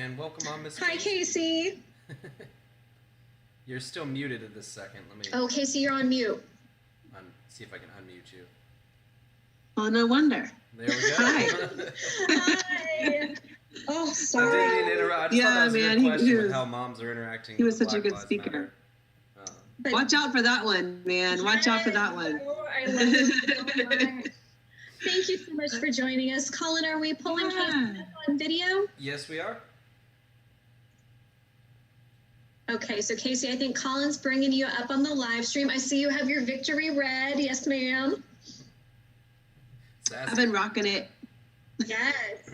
and welcome on, Miss Hi, Kasie. Kasie. You're still muted at this second. Let me Oh, Kasie, you're on mute. see if I can unmute you. Oh, no wonder. There we go. Hi. Hi. Oh, I sorry. didn't mean to interrupt. I just thought that was a good question with how moms are interacting. He was with such a Black good Lives speaker. Matter. Watch out for that one, man. Watch out for that one. Oh, I love it so much. Thank you so much for joining us. Colin, are we pulling Kasie up on video? Yes, we are. Okay, so Kasie, I think Colin's bringing you up on the live stream. I see you have your victory red. Yes, ma'am. I've been rocking it. Yes.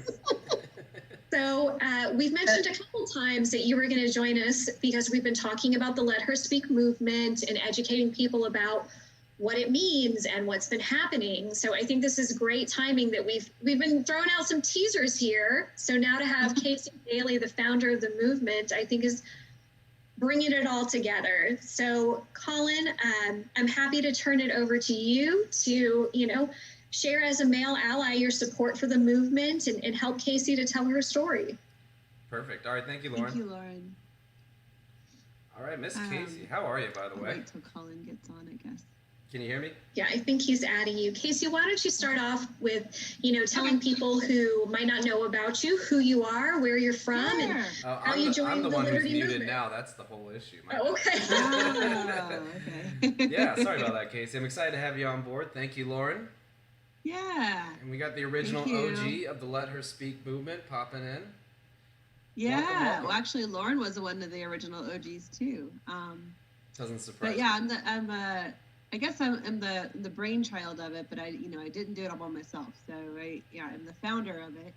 So we've mentioned a couple times that you were going to join us because we've been talking about the Let Her Speak movement and educating people about what it means and what's been happening. So I think this is great timing that we've been throwing out some teasers here. So now to have Kasie Dailey, the founder of the movement, I think is bringing it all together. So Colin, I'm happy to turn it over to you to, share as a male ally your support for the movement and help Kasie to tell her story. Perfect. All right. Thank you, Lauren. Thank you, Lauren. All right, Miss Kasie, how are you, by the way? Wait till Colin gets on, I guess. Can you hear me? Yeah, I think he's adding you. Kasie, why don't you start off with, telling people who might not know about you, who you are, where you're from, and how you joined the one Liberty who's muted movement. now. That's the whole issue. Okay. Okay. Yeah, sorry about that, Kasie. I'm excited to have you on board. Thank you, Lauren. Yeah. And we got the original OG of the Let Her Speak movement popping in. Yeah. Welcome. Well, actually, Lauren was one of the original OGs too. Doesn't surprise me. But yeah, I guess I'm the brainchild of it, but I didn't do it all by myself. So I'm the founder of it.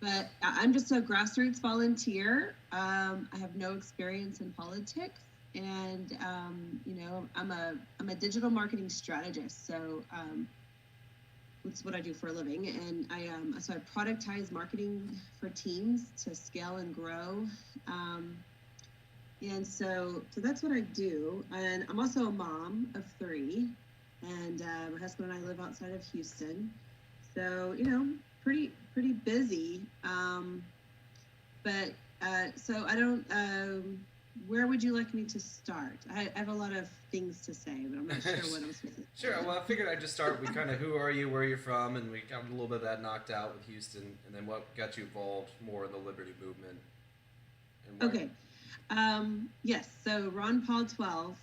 But I'm just a grassroots volunteer. I have no experience in politics, and I'm a digital marketing strategist. So that's what I do for a living, and I productize marketing for teams to scale and grow. And so that's what I do. And I'm also a mom of 3, and my husband and I live outside of Houston. So, pretty busy. But so I don't, where would you like me to start? I have a lot of things to say, but I'm not sure what I'm supposed to say. Sure. Well, I figured I'd just start with kind of who are you, where you're from, and we got a little bit of that knocked out with Houston, and then what got you involved more in the Liberty movement. Okay. Yes, so Ron Paul 12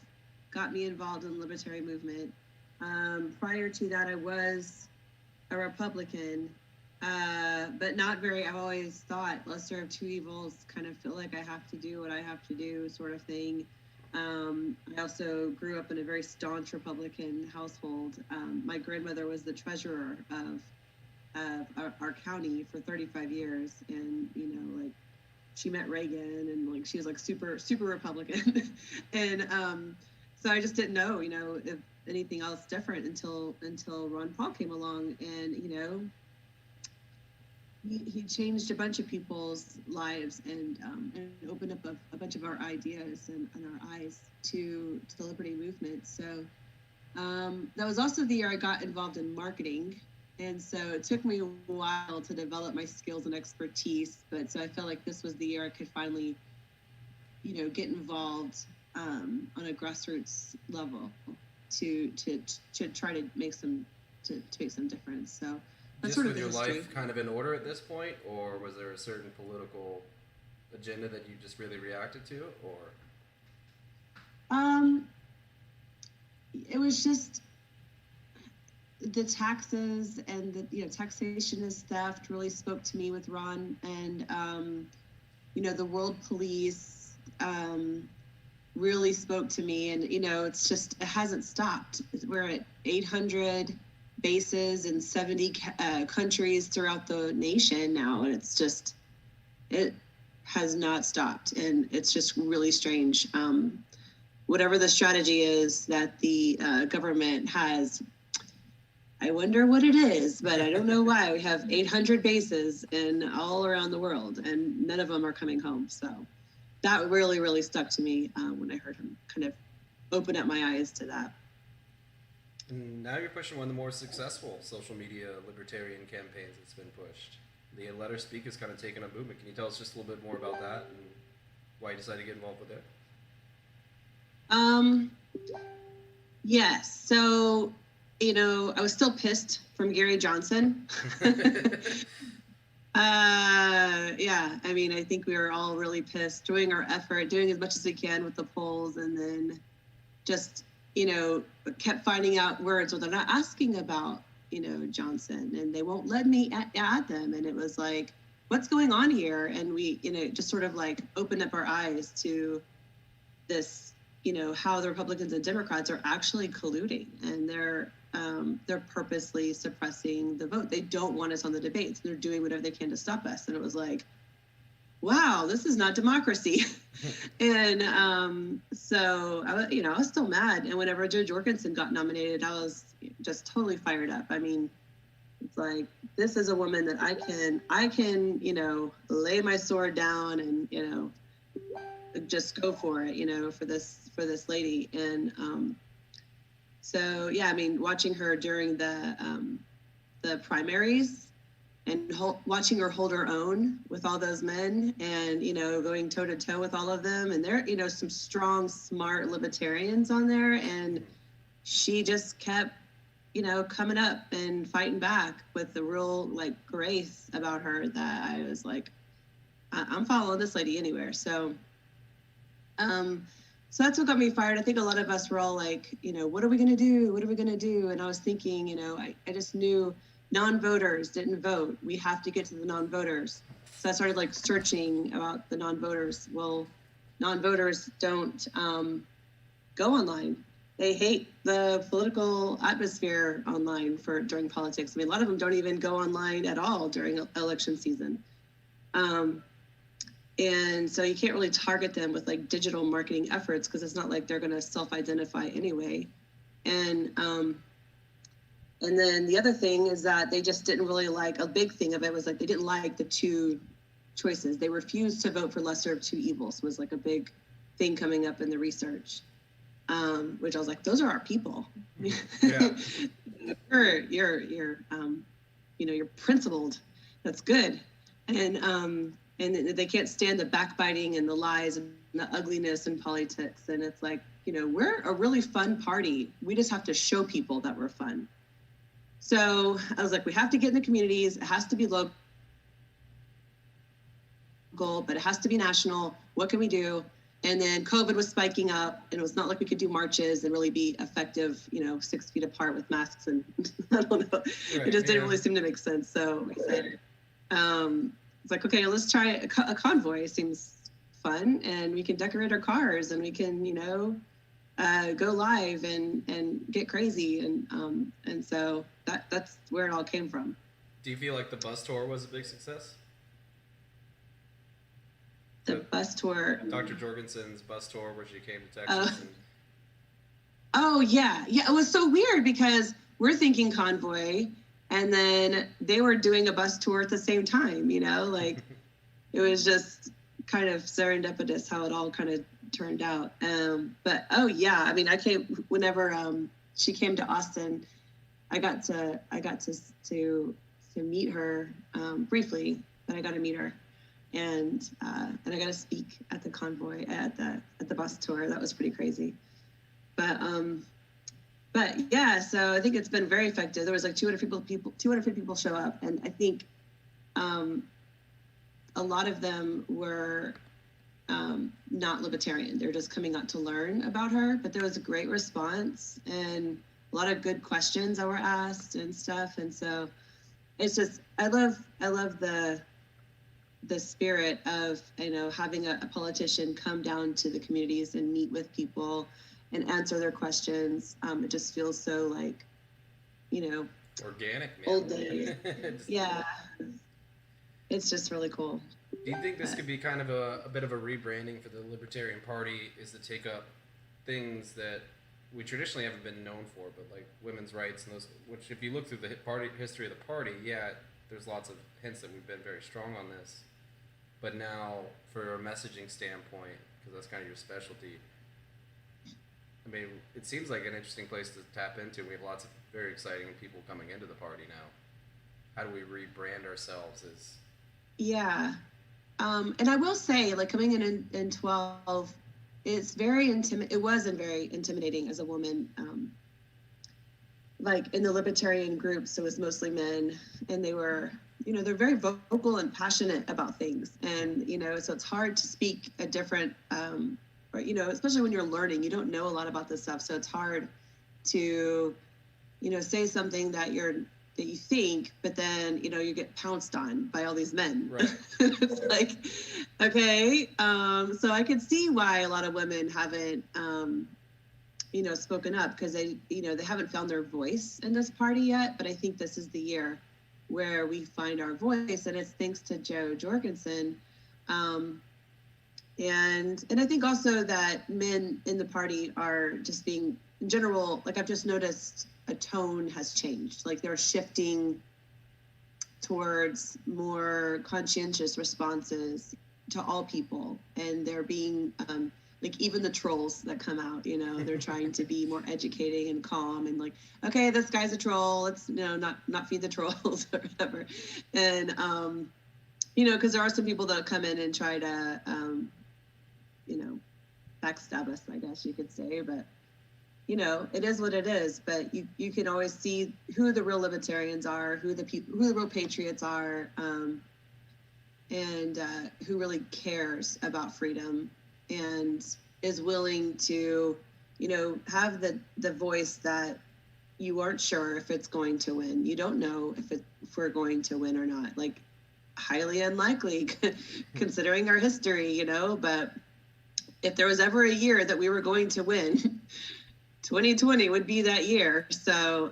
got me involved in the libertarian movement. Prior to that, I was a Republican, but not very. I've always thought lesser of two evils, kind of feel like I have to do what I have to do sort of thing. I also grew up in a very staunch Republican household. My grandmother was the treasurer of our county for 35 years, and she met Reagan, and she was super Republican. And so I just didn't know, if anything else different until Ron Paul came along, and he changed a bunch of people's lives and opened up a bunch of our ideas and our eyes to the Liberty movement. So that was also the year I got involved in marketing. And so it took me a while to develop my skills and expertise, but so I felt like this was the year I could finally, get involved on a grassroots level to try to make some difference. So that's sort of with your history. Life kind of in order at this point, or was there a certain political agenda that you just really reacted to, or? It was just the taxes and the taxation is theft really spoke to me with Ron, and the world police really spoke to me, and it's just, it hasn't stopped. We're at 800 bases in 70 countries throughout the nation now, and it has not stopped, and it's just really strange. Whatever the strategy is that the government has, I wonder what it is, but I don't know why. We have 800 bases and all around the world, and none of them are coming home. So that really, really stuck to me when I heard him kind of open up my eyes to that. And now you're pushing one of the more successful social media libertarian campaigns that's been pushed. the Let Her Speak is kind of taking a movement. Can you tell us just a little bit more about that and why you decided to get involved with it? Yes. So, I was still pissed from Gary Johnson. Yeah, I mean, I think we were all really pissed, doing our effort, doing as much as we can with the polls, and then just, kept finding out words where they're not asking about, Johnson, and they won't let me add them. And it was like, what's going on here? And we, just sort of like opened up our eyes to this, how the Republicans and Democrats are actually colluding, and they're purposely suppressing the vote. They don't want us on the debates. They're doing whatever they can to stop us. And it was like, wow, this is not democracy. And so I was still mad. And whenever Joe Jorgensen got nominated, I was just totally fired up. I mean, it's like, this is a woman that I can, lay my sword down and, just go for it, for this lady. And so, yeah, I mean, watching her during the primaries and watching her hold her own with all those men and, going toe to toe with all of them. And there, some strong, smart libertarians on there. And she just kept, coming up and fighting back with the real grace about her that I was like, I'm following this lady anywhere. So that's what got me fired. I think a lot of us were all like, what are we going to do? What are we going to do? And I was thinking, I just knew non-voters didn't vote. We have to get to the non-voters. So I started searching about the non-voters. Well, non-voters don't go online. They hate the political atmosphere online during politics. I mean, a lot of them don't even go online at all during election season. And so you can't really target them with digital marketing efforts because it's not like they're going to self-identify anyway. And then the other thing is that they just didn't really a big thing of it was they didn't like the two choices. They refused to vote for lesser of two evils was a big thing coming up in the research, which I was like, those are our people. Yeah. You're principled. That's good. And they can't stand the backbiting and the lies and the ugliness in politics. And it's like, we're a really fun party. We just have to show people that we're fun. So I was like, we have to get in the communities. It has to be local, but it has to be national. What can we do? And then COVID was spiking up, and it was not like we could do marches and really be effective, 6 feet apart with masks. And I don't know, Right, it just didn't really seem to make sense. So we said, it's like, okay, let's try a convoy. It seems fun, and we can decorate our cars, and we can, go live and get crazy, and so that's where it all came from. Do you feel like the bus tour was a big success? The bus tour. Dr. Jorgensen's bus tour, where she came to Texas. Oh yeah, it was so weird because we're thinking convoy. And then they were doing a bus tour at the same time, it was just kind of serendipitous how it all kind of turned out. But oh yeah, I mean, whenever she came to Austin, I got to meet her briefly, but I got to meet her, and I got to speak at the convoy at the bus tour. That was pretty crazy, But yeah, so I think it's been very effective. There was 250 people show up, and I think a lot of them were not libertarian. They're just coming out to learn about her. But there was a great response and a lot of good questions that were asked and stuff. And so it's just I love the spirit of having a politician come down to the communities and meet with people and answer their questions. It just feels so organic, man. Old days. Yeah, it's just really cool. Do you think this could be kind of a bit of a rebranding for the Libertarian Party, is to take up things that we traditionally haven't been known for, but like women's rights and those, which if you look through the history of the party, yeah, there's lots of hints that we've been very strong on this. But now, for a messaging standpoint, because that's kind of your specialty, I mean, it seems like an interesting place to tap into. We have lots of very exciting people coming into the party now. How do we rebrand ourselves as Yeah. And I will say, like, coming in 12, it's very it wasn't very intimidating as a woman. Like in the libertarian groups, it was mostly men, and they were, they're very vocal and passionate about things. And, so it's hard to speak a different, or, especially when you're learning, you don't know a lot about this stuff. So it's hard to, say something that you think, but then, you get pounced on by all these men. Right. It's like, okay. So I could see why a lot of women haven't, spoken up, because they haven't found their voice in this party yet. But I think this is the year where we find our voice, and it's thanks to Jo Jorgensen. And I think also that men in the party are just being, in general, like I've just noticed a tone has changed. Like they're shifting towards more conscientious responses to all people, and they're being like even the trolls that come out, they're trying to be more educating and calm, and like, okay, this guy's a troll, let's not feed the trolls or whatever. And because there are some people that come in and try to backstab us, I guess you could say. But it is what it is. But you can always see who the real libertarians are, who the real patriots are, and who really cares about freedom and is willing to, have the voice that you aren't sure if it's going to win. You don't know if we're going to win or not. Like, highly unlikely considering our history, but if there was ever a year that we were going to win, 2020 would be that year. So,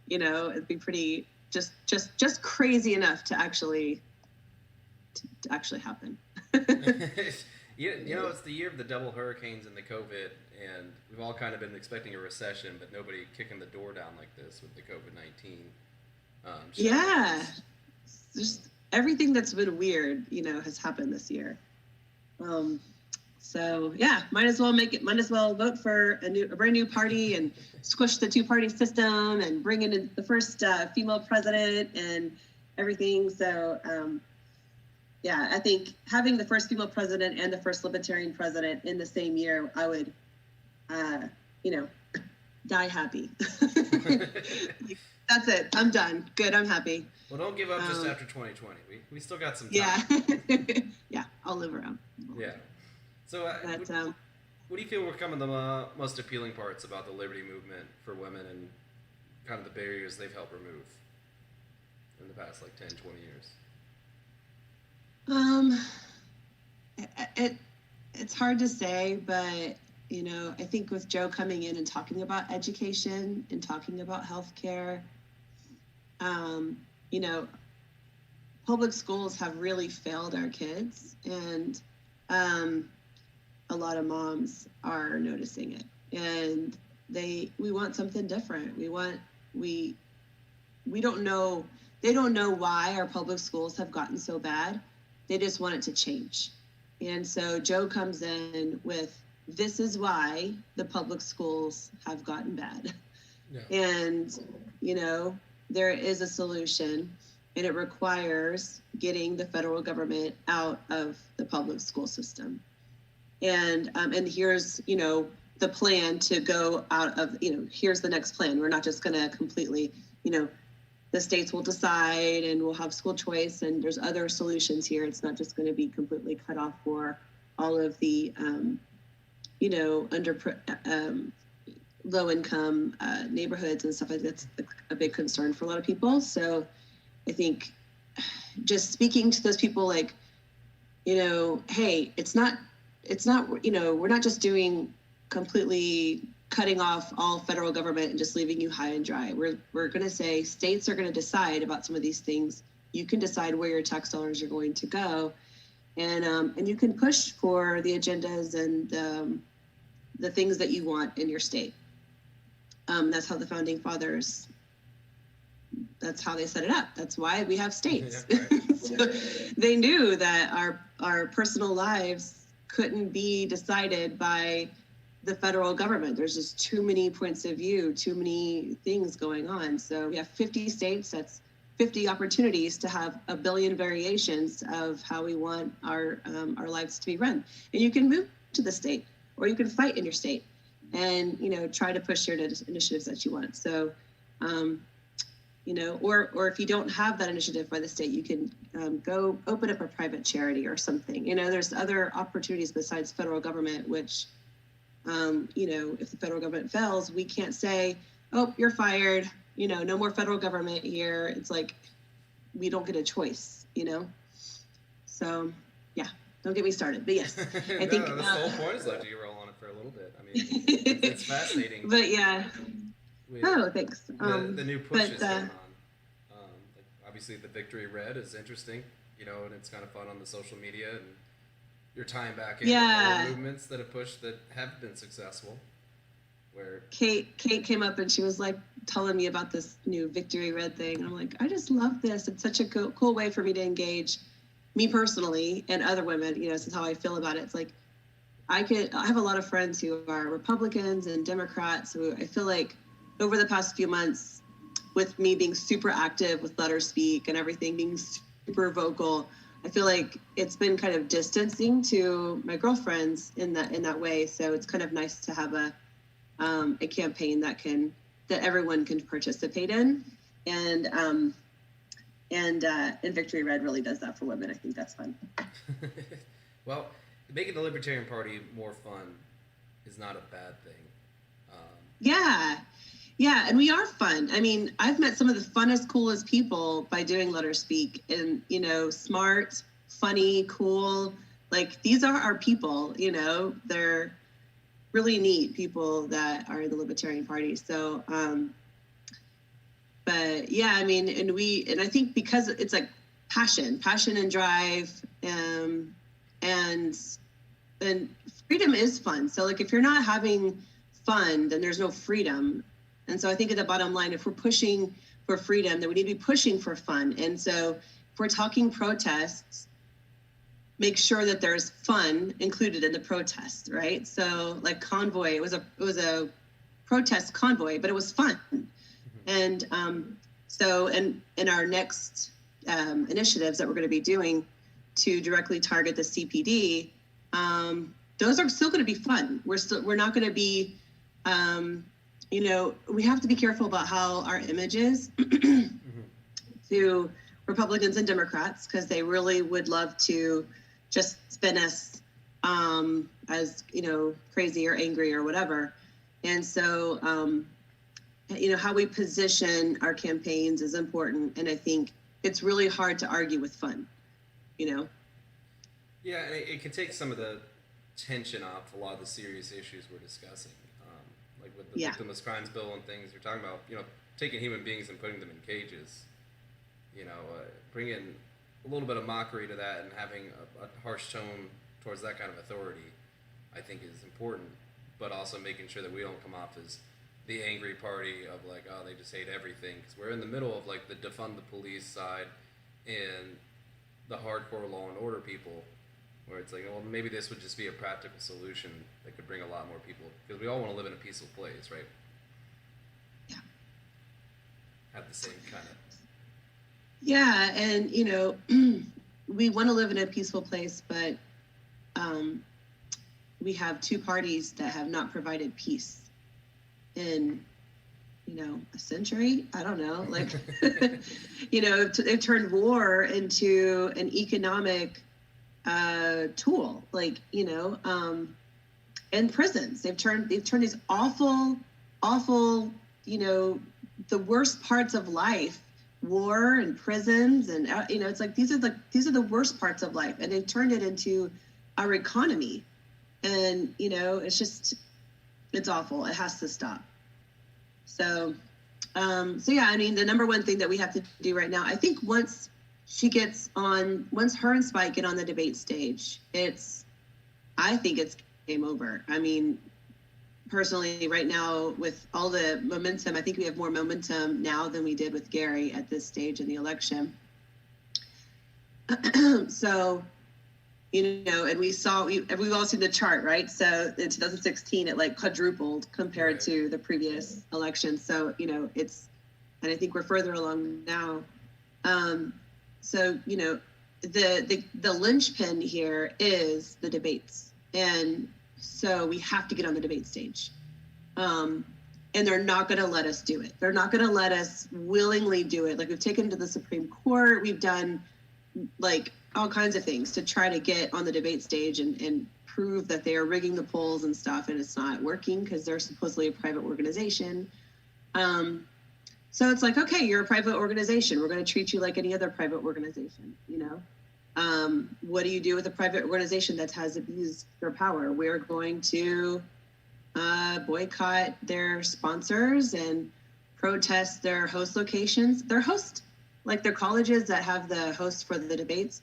it'd be pretty just crazy enough to actually happen. It's the year of the double hurricanes and the COVID, and we've all kind of been expecting a recession, but nobody kicking the door down like this with the COVID-19. Yeah, just everything that's been weird, has happened this year. So yeah, might as well vote for a brand new party and squish the two-party system and bring in the first female president and everything. So yeah, I think having the first female president and the first libertarian president in the same year, I would, die happy. That's it. I'm done. Good. I'm happy. Well, don't give up just after 2020. We still got some time. Yeah. Yeah. I'll live around. Yeah. So what do you feel were some of the most appealing parts about the liberty movement for women and kind of the barriers they've helped remove in the past 10, 20 years? It's hard to say, but I think with Jo coming in and talking about education and talking about healthcare, public schools have really failed our kids, and a lot of moms are noticing it, and we want something different. We don't know. They don't know why our public schools have gotten so bad. They just want it to change. And so Jo comes in with, this is why the public schools have gotten bad. Yeah. And, there is a solution, and it requires getting the federal government out of the public school system. And here's, the plan to go out of, here's the next plan. We're not just going to completely, the states will decide and we'll have school choice, and there's other solutions here. It's not just going to be completely cut off for all of the, low income neighborhoods and stuff like that's a big concern for a lot of people. So I think just speaking to those people, like, hey, it's not, we're not just doing completely cutting off all federal government and just leaving you high and dry. We're going to say states are going to decide about some of these things. You can decide where your tax dollars are going to go, and you can push for the agendas and the things that you want in your state. That's how the founding fathers. That's how they set it up. That's why we have states. Yeah, right. So they knew that our personal lives couldn't be decided by the federal government. There's just too many points of view, too many things going on. So we have 50 states. That's 50 opportunities to have a billion variations of how we want our lives to be run. And you can move to the state, or you can fight in your state and, you know, try to push your initiatives that you want. So, you know, or if you don't have that initiative by the state, you can go open up a private charity or something. You know, there's other opportunities besides federal government, which, you know, if the federal government fails, we can't say, oh, you're fired, you know, no more federal government here. It's like, we don't get a choice, you know? So, yeah, don't get me started. But yes, I think the whole point is let you roll on it for a little bit. I mean, it's fascinating. But yeah. Thanks. The new push is going on. Like obviously, the Victory Red is interesting, you know, and it's kind of fun on the social media, and you're tying back in all movements that have pushed that have been successful. Where Kate came up and she was like telling me about this new Victory Red thing. I'm like, I just love this. It's such a cool way for me to engage me personally and other women. You know, this is how I feel about it. It's like I have a lot of friends who are Republicans and Democrats who I feel like over the past few months, with me being super active with Let Her Speak and everything, being super vocal, I feel like it's been kind of distancing to my girlfriends in that way. So it's kind of nice to have a campaign that everyone can participate in, and Victory Red really does that for women. I think that's fun. Well, making the Libertarian Party more fun is not a bad thing. Yeah, and we are fun. I mean, I've met some of the funnest, coolest people by doing Let Her Speak, and, you know, smart, funny, cool. Like, these are our people, you know, they're really neat people that are in the Libertarian Party. So, but yeah, I mean, and I think because it's like passion and drive, and freedom is fun. So like, if you're not having fun, then there's no freedom. And so I think at the bottom line, if we're pushing for freedom, then we need to be pushing for fun. And so if we're talking protests, make sure that there's fun included in the protest, right? So like convoy, it was a protest convoy, but it was fun. And so in our next initiatives that we're going to be doing to directly target the CPD, those are still going to be fun. We're not going to be, you know, we have to be careful about how our image is to Republicans and Democrats, because they really would love to just spin us as, you know, crazy or angry or whatever. And so, you know, how we position our campaigns is important. And I think it's really hard to argue with fun, you know? Yeah, and it can take some of the tension off a lot of the serious issues we're discussing. Like with the victimless crimes bill and things, you're talking about, you know, taking human beings and putting them in cages, you know, bringing a little bit of mockery to that and having a harsh tone towards that kind of authority, I think is important, but also making sure that we don't come off as the angry party of like, oh, they just hate everything, because we're in the middle of like the defund the police side and the hardcore law and order people, where it's like, well, maybe this would just be a practical solution that could bring a lot more people, because we all want to live in a peaceful place, right? Yeah. Have the same kind of. Yeah, and you know, we want to live in a peaceful place, but we have two parties that have not provided peace in, you know, a century. I don't know, like, you know, they've turned war into an economic tool, like, you know, and prisons. They've turned these awful, you know, the worst parts of life, war and prisons, and you know, it's like these are the worst parts of life, and they've turned it into our economy. And you know, it's awful. It has to stop. So yeah, I mean, the number one thing that we have to do right now, I think once her and Spike get on the debate stage, I think it's game over. I mean, personally, right now, with all the momentum, I think we have more momentum now than we did with Gary at this stage in the election. So, you know, and we've all seen the chart, right? So in 2016, it like quadrupled compared to the previous election. So, you know, and I think we're further along now. So, the linchpin here is the debates. And so we have to get on the debate stage. And they're not going to let us do it. They're not going to let us willingly do it. Like, we've taken to the Supreme Court. We've done like all kinds of things to try to get on the debate stage and prove that they are rigging the polls and stuff. And it's not working because they're supposedly a private organization. So it's like, okay, you're a private organization. We're going to treat you like any other private organization, What do you do with a private organization that has abused their power? We're going to boycott their sponsors and protest their host locations. Their colleges that have the hosts for the debates,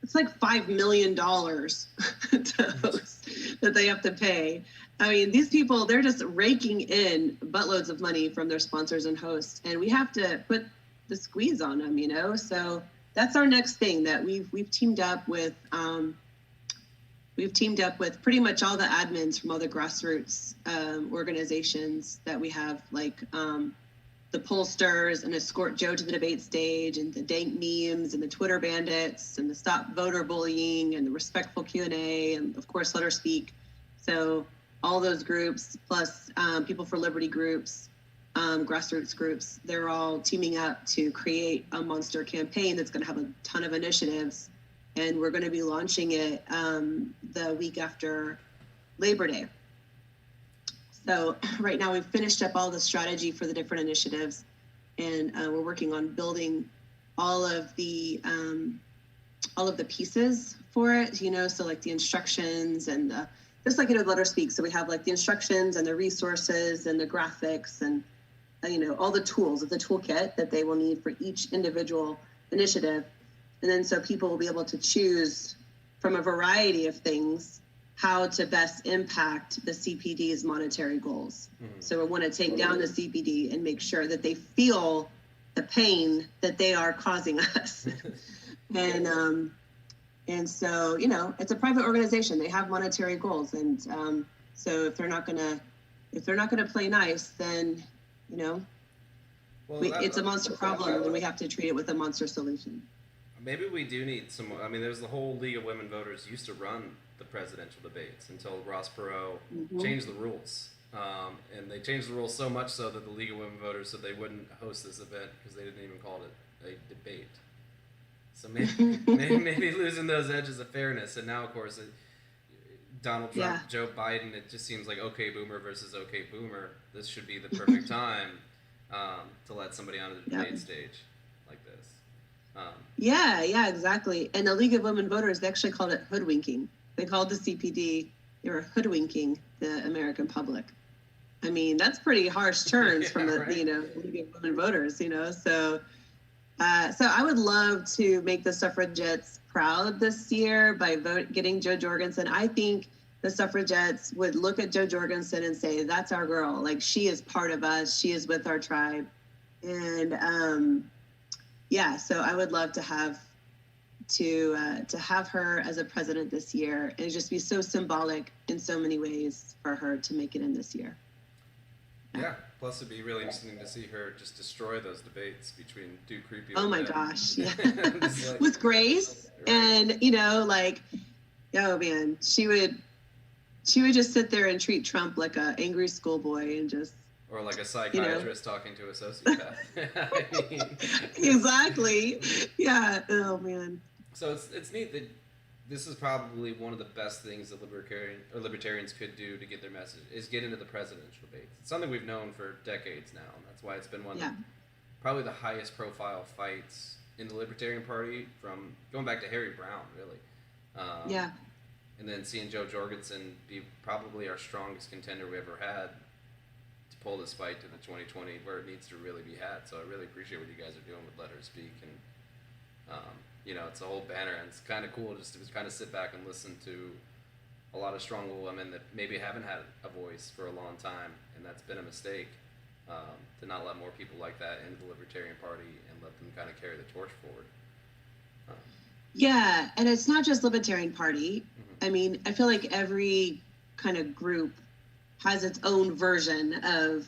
it's like $5 million to host that they have to pay. I mean, these people, they're just raking in buttloads of money from their sponsors and hosts, and we have to put the squeeze on them, So that's our next thing that we've teamed up with. We've teamed up with pretty much all the admins from all the grassroots organizations that we have, like the pollsters and Escort Joe to the debate stage, and the dank memes and the Twitter bandits and the Stop Voter Bullying and the Respectful Q&A and of course Let Her Speak. So all those groups, plus People for Liberty groups, grassroots groups, they're all teaming up to create a monster campaign that's going to have a ton of initiatives. And we're going to be launching it the week after Labor Day. So right now we've finished up all the strategy for the different initiatives, and we're working on building all of the pieces for it, so like the instructions and just like Let Her Speak. So we have like the instructions and the resources and the graphics and all the tools of the toolkit that they will need for each individual initiative. And then so people will be able to choose from a variety of things how to best impact the CPD's monetary goals. Mm-hmm. So we want to take down the CPD and make sure that they feel the pain that they are causing us. And so, it's a private organization. They have monetary goals. And so if they're not gonna play nice, then, it's a monster problem, and we have to treat it with a monster solution. Maybe we do need some. I mean, there's the whole League of Women Voters used to run the presidential debates until Ross Perot changed the rules. And they changed the rules so much so that the League of Women Voters said they wouldn't host this event because they didn't even call it a debate. So maybe losing those edges of fairness. And now, of course, Donald Trump, Joe Biden, it just seems like okay boomer versus okay boomer. This should be the perfect time to let somebody on the debate stage like this. Yeah, exactly. And the League of Women Voters, they actually called it hoodwinking. They called the CPD, they were hoodwinking the American public. I mean, that's pretty harsh terms from the, League of Women Voters, So I would love to make the suffragettes proud this year by getting Jo Jorgensen. I think the suffragettes would look at Jo Jorgensen and say, that's our girl. Like, she is part of us. She is with our tribe. And, so I would love to have her as a president this year, and it'd just be so symbolic in so many ways for her to make it in this year. Yeah. Plus, it'd be really interesting to see her just destroy those debates between two creepy. Oh my gosh! Yeah. With grace, right. And oh man, she would just sit there and treat Trump like an angry schoolboy and just. Or like a psychiatrist talking to a sociopath. I mean, exactly. Yeah. Oh man. So it's neat that this is probably one of the best things that libertarians could do to get their message is get into the presidential debates. It's something we've known for decades now, and that's why it's been one of probably the highest profile fights in the Libertarian Party from going back to Harry Brown, really. And then seeing Jo Jorgensen be probably our strongest contender we ever had to pull this fight to the 2020 where it needs to really be had. So I really appreciate what you guys are doing with Let Her Speak, and it's a whole banner, and it's kind of cool just to kind of sit back and listen to a lot of strong women that maybe haven't had a voice for a long time, and that's been a mistake, to not let more people like that into the Libertarian Party and let them kind of carry the torch forward. Yeah, and it's not just Libertarian Party. Mm-hmm. I mean, I feel like every kind of group has its own version of,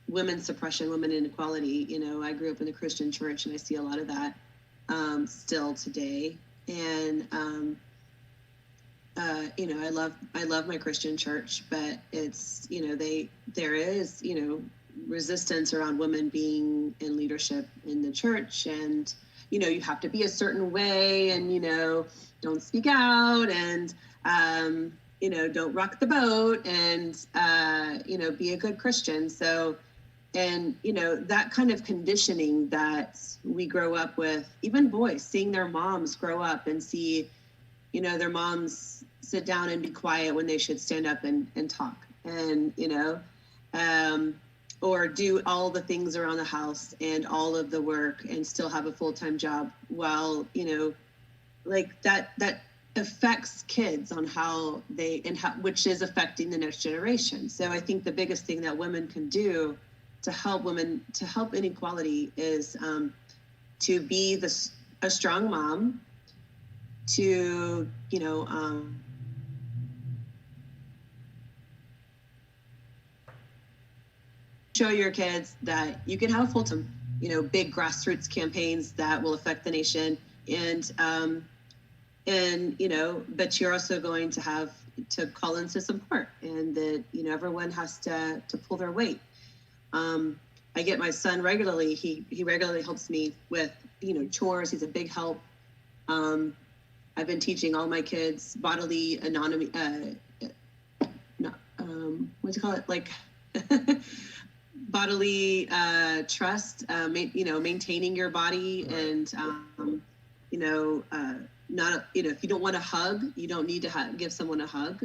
women's suppression, women inequality. You know, I grew up in a Christian church, and I see a lot of that still today. And you know, I love my Christian church, but it's, you know, there is, you know, resistance around women being in leadership in the church, and you know, you have to be a certain way, and you know, don't speak out, and you know, don't rock the boat, and you know, be a good Christian. So, and you know, that kind of conditioning that we grow up with, even boys seeing their moms grow up and see, you know, their moms sit down and be quiet when they should stand up and talk, and you know, or do all the things around the house and all of the work and still have a full-time job, while, you know, like that affects kids on how they, and how, which is affecting the next generation. So I think the biggest thing that women can do to help women, to help inequality, is to be a strong mom, to, you know, show your kids that you can have a full-time, you know, big grassroots campaigns that will affect the nation, and you know, but you're also going to have to call in to support, and that, you know, everyone has to pull their weight. I get my son regularly. He regularly helps me with, you know, chores. He's a big help. I've been teaching all my kids bodily autonomy. What do you call it? Like bodily trust. You know, maintaining your body, right. And you know, not, you know, if you don't want a hug, you don't need to give someone a hug.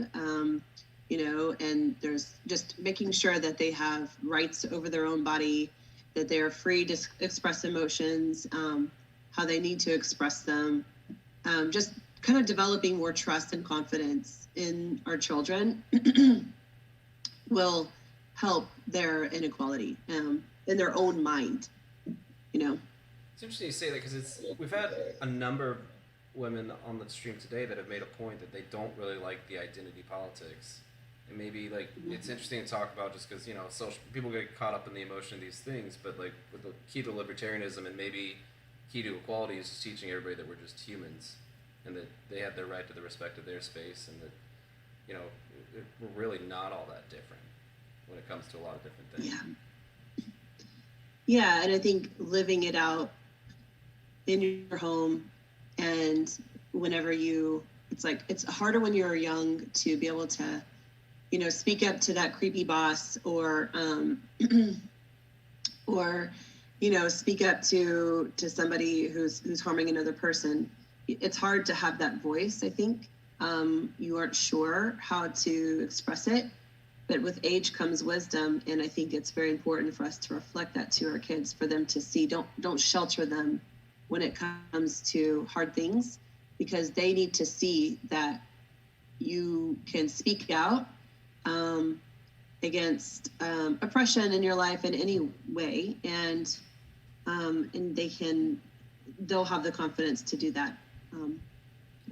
You know, and there's just making sure that they have rights over their own body, that they are free to express emotions, how they need to express them. Just kind of developing more trust and confidence in our children will help their inequality in their own mind, you know. It's interesting you say that, because we've had a number of women on the stream today that have made a point that they don't really like the identity politics. And maybe, like, it's interesting to talk about, just because, you know, social people get caught up in the emotion of these things, but like with the key to libertarianism and maybe key to equality is just teaching everybody that we're just humans, and that they have their right to the respect of their space, and that, you know, we're really not all that different when it comes to a lot of different things. Yeah, and I think living it out in your home, and whenever it's like, it's harder when you're young to be able to, you know, speak up to that creepy boss, or or, you know, speak up to somebody who's harming another person. It's hard to have that voice, I think. You aren't sure how to express it, but with age comes wisdom, and I think it's very important for us to reflect that to our kids, for them to see. Don't shelter them when it comes to hard things, because they need to see that you can speak out against oppression in your life in any way, and they'll have the confidence to do that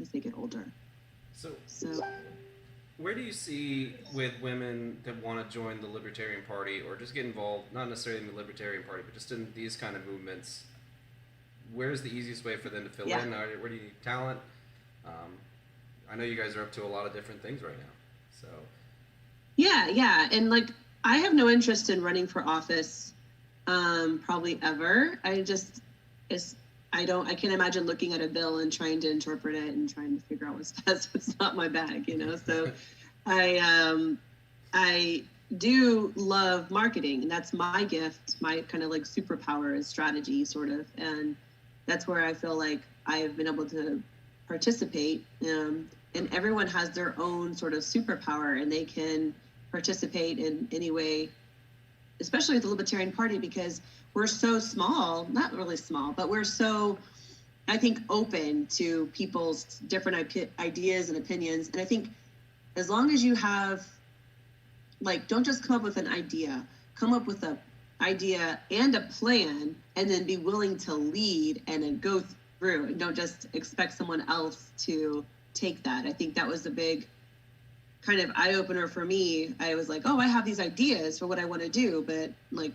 as they get older. So where do you see, with women that want to join the Libertarian Party, or just get involved, not necessarily in the Libertarian Party, but just in these kind of movements, where's the easiest way for them to fill in? Where do you need talent? I know you guys are up to a lot of different things right now, so. Yeah, and like, I have no interest in running for office, probably ever. I can't imagine looking at a bill and trying to interpret it and trying to figure out what's best. It's not my bag, you know. So, I do love marketing, and that's my gift. My kind of like superpower is strategy, sort of, and that's where I feel like I have been able to participate. And everyone has their own sort of superpower, and they can participate in any way, especially with the Libertarian Party, because we're so small, not really small, but we're so, I think, open to people's different ideas and opinions. And I think as long as you have, like, don't just come up with an idea, come up with an idea and a plan, and then be willing to lead and then go through, and don't just expect someone else to take that. I think that was a big kind of eye-opener for me. I was like, oh, I have these ideas for what I want to do, but like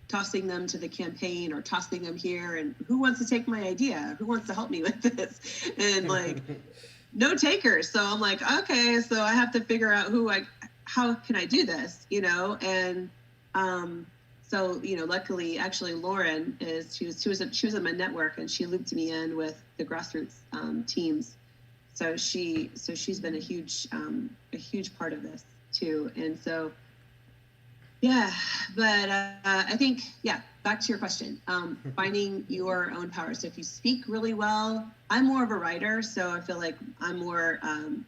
tossing them to the campaign or tossing them here, and who wants to take my idea? Who wants to help me with this? And like, no takers. So I'm like, okay, so I have to figure out how can I do this, you know? And so, you know, luckily, actually, Lauren she was in my network, and she looped me in with the grassroots teams. So she's been a huge part of this too. And so, yeah, but I think, yeah, back to your question, finding your own power. So if you speak really well, I'm more of a writer, so I feel like I'm more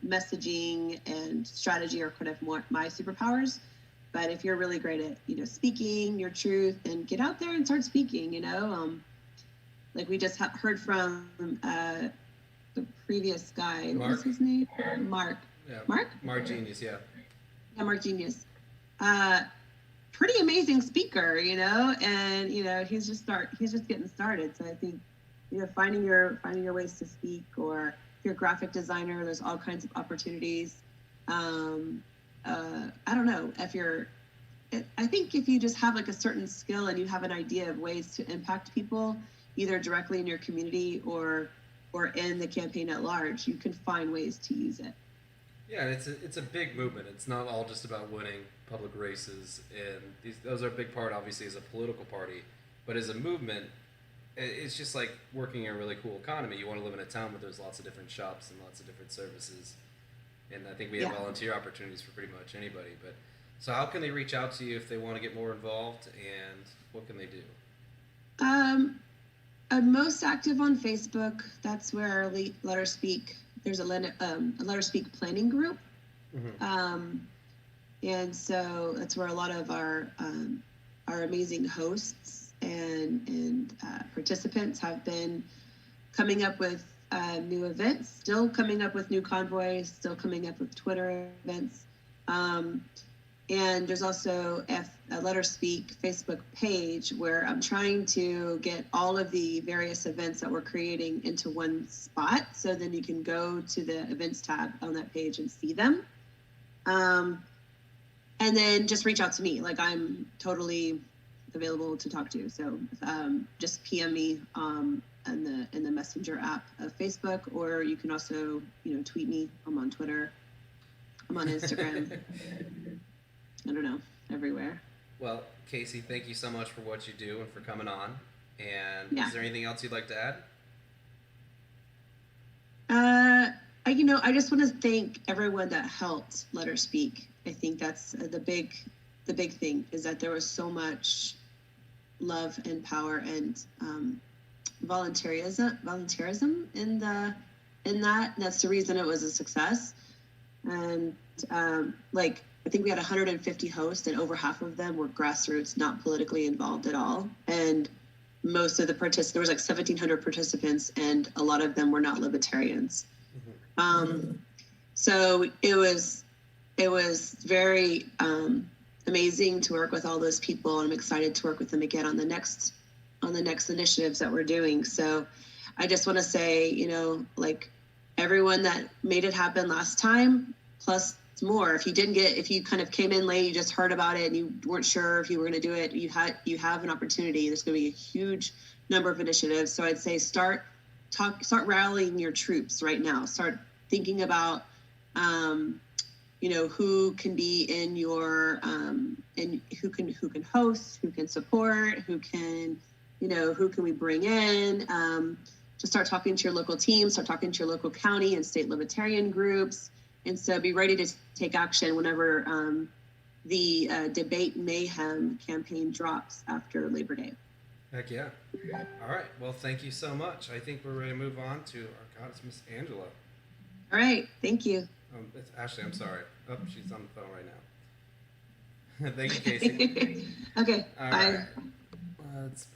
messaging and strategy are kind of more my superpowers. But if you're really great at, you know, speaking your truth, and get out there and start speaking, you know, like we just heard from the previous guy, Mark. What was his name? Mark. Yeah. Mark Genius, yeah. Yeah, Mark Genius. Pretty amazing speaker, you know, and you know, he's just getting started. So I think, you know, finding your ways to speak, or if you're a graphic designer, there's all kinds of opportunities. I don't know I think if you just have like a certain skill and you have an idea of ways to impact people, either directly in your community or in the campaign at large, you can find ways to use it. Yeah, and it's a big movement. It's not all just about winning public races, and those are a big part, obviously, as a political party. But as a movement, it's just like working in a really cool economy. You want to live in a town where there's lots of different shops and lots of different services. And I think we have volunteer opportunities for pretty much anybody. But so how can they reach out to you if they want to get more involved, and what can they do? I'm most active on Facebook. That's where Let Her Speak. There's a Let Her Speak planning group. Mm-hmm. And so that's where a lot of our amazing hosts and participants have been coming up with new events, still coming up with new convoys, still coming up with Twitter events. And there's also a Let Her Speak Facebook page where I'm trying to get all of the various events that we're creating into one spot. So then you can go to the events tab on that page and see them. And then just reach out to me. Like, I'm totally available to talk to. So just PM me in the Messenger app of Facebook, or you can also, you know, tweet me. I'm on Twitter. I'm on Instagram. I don't know, everywhere. Well, Kasie, thank you so much for what you do and for coming on. And Yeah. Is there anything else you'd like to add? I just want to thank everyone that helped Let Her Speak. I think that's the big thing, is that there was so much love and power and volunteerism in that. That's the reason it was a success. And like, I think we had 150 hosts, and over half of them were grassroots, not politically involved at all. And most of the participants, there was like 1,700 participants, and a lot of them were not libertarians. Mm-hmm. So it was very amazing to work with all those people, and I'm excited to work with them again on the next initiatives that we're doing. So I just want to say, you know, like, everyone that made it happen last time, plus more. If you kind of came in late, you just heard about it and you weren't sure if you were going to do it, you have an opportunity. There's going to be a huge number of initiatives. So I'd say start rallying your troops right now. Start thinking about, you know, who can be in your, and who can host, who can support, who can we bring in, just start talking to your local team, start talking to your local county and state libertarian groups. And so be ready to take action whenever the Debate Mayhem campaign drops after Labor Day. Heck yeah. All right. Well, thank you so much. I think we're ready to move on to it's Miss Angela. All right. Thank you. It's Ashley. I'm sorry. Oh, she's on the phone right now. Thank you, Kasie. Okay. All bye. Right. Let's